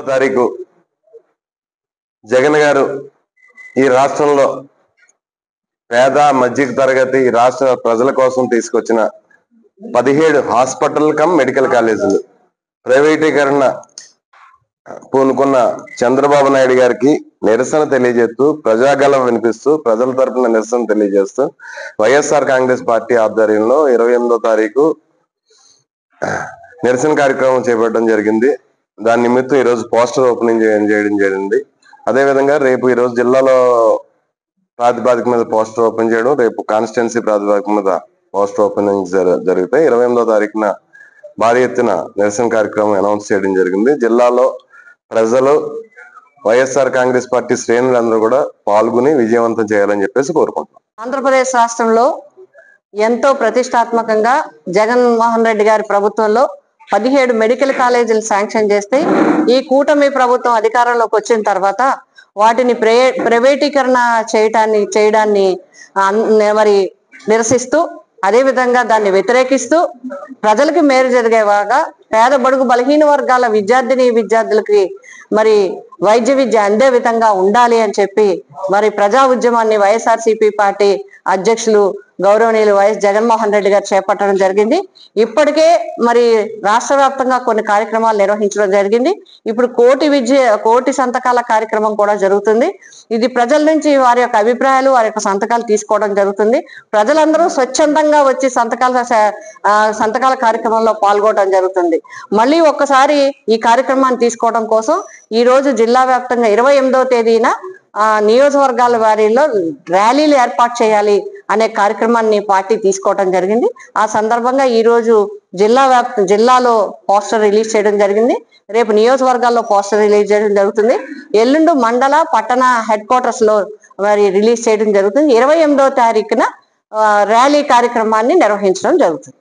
తారీఖు జగన్ గారు ఈ రాష్ట్రంలో పేద మధ్య తరగతి రాష్ట్ర ప్రజల కోసం తీసుకొచ్చిన 17 హాస్పిటల్ కమ్ మెడికల్ కాలేజీలు ప్రైవేటీకరణ పూనుకున్న చంద్రబాబు నాయుడు గారికి నిరసన తెలియజేస్తూ ప్రజాగళం వినిపిస్తూ ప్రజల తరపున నిరసన తెలియజేస్తూ వైఎస్ఆర్ కాంగ్రెస్ పార్టీ ఆధ్వర్యంలో 28వ తారీఖు నిరసన కార్యక్రమం చేపట్టడం జరిగింది. దాని నిమిత్తం ఈ రోజు పోస్టర్ ఓపెనింగ్ చేయడం జరిగింది. అదే విధంగా రేపు ఈ రోజు జిల్లాలో ప్రాతిపదిక మీద పోస్టర్ ఓపెన్ చేయడం, రేపు కాన్స్టిట్యున్సీ ప్రాతిపదిక మీద పోస్టర్ ఓపెనింగ్ జరుగుతాయి. 28వ తారీఖున భారీ ఎత్తున నిరసన కార్యక్రమం అనౌన్స్ చేయడం జరిగింది. జిల్లాలో ప్రజలు వైఎస్ఆర్ కాంగ్రెస్ పార్టీ శ్రేణులందరూ కూడా పాల్గొని విజయవంతం చేయాలని చెప్పేసి కోరుకుంటున్నాం. ఆంధ్రప్రదేశ్ రాష్ట్రంలో ఎంతో ప్రతిష్టాత్మకంగా జగన్మోహన్ రెడ్డి గారి ప్రభుత్వంలో 17 మెడికల్ కాలేజీలు శాంక్షన్ చేస్తే ఈ కూటమి ప్రభుత్వం అధికారంలోకి వచ్చిన తర్వాత వాటిని ప్రైవేటీకరణ చేయడాన్ని మరి నిరసిస్తూ అదే విధంగా దాన్ని వ్యతిరేకిస్తూ ప్రజలకు మేలు జరిగేవాగా పేద బడుగు బలహీన వర్గాల విద్యార్థులకి మరి వైద్య విద్య అందే విధంగా ఉండాలి అని చెప్పి మరి ప్రజా ఉద్యమాన్ని వైఎస్ఆర్సీపీ పార్టీ అధ్యక్షులు గౌరవనీయులు వైఎస్ జగన్మోహన్ రెడ్డి గారు చేపట్టడం జరిగింది. ఇప్పటికే మరి రాష్ట్ర వ్యాప్తంగా కొన్ని కార్యక్రమాలు నిర్వహించడం జరిగింది. ఇప్పుడు కోటి సంతకాల కార్యక్రమం కూడా జరుగుతుంది. ఇది ప్రజల నుంచి వారి యొక్క అభిప్రాయాలు వారి యొక్క సంతకాలు తీసుకోవడం జరుగుతుంది. ప్రజలందరూ స్వచ్ఛందంగా వచ్చి సంతకాల కార్యక్రమంలో పాల్గొనడం జరుగుతుంది. మళ్ళీ ఒక్కసారి ఈ కార్యక్రమాన్ని తీసుకోవడం కోసం ఈ రోజు జిల్లా వ్యాప్తంగా 28వ తేదీన నియోజకవర్గాల వారీలో ర్యాలీలు ఏర్పాటు చేయాలి అనే కార్యక్రమాన్ని పార్టీ తీసుకోవడం జరిగింది. ఆ సందర్భంగా ఈ రోజు జిల్లాలో పోస్టర్ రిలీజ్ చేయడం జరిగింది. రేపు నియోజకవర్గాల్లో పోస్టర్ రిలీజ్ చేయడం జరుగుతుంది. ఎల్లుండి మండల పట్టణ హెడ్ క్వార్టర్స్ లో మరి రిలీజ్ చేయడం జరుగుతుంది. 28వ తారీఖున ర్యాలీ కార్యక్రమాన్ని నిర్వహించడం జరుగుతుంది.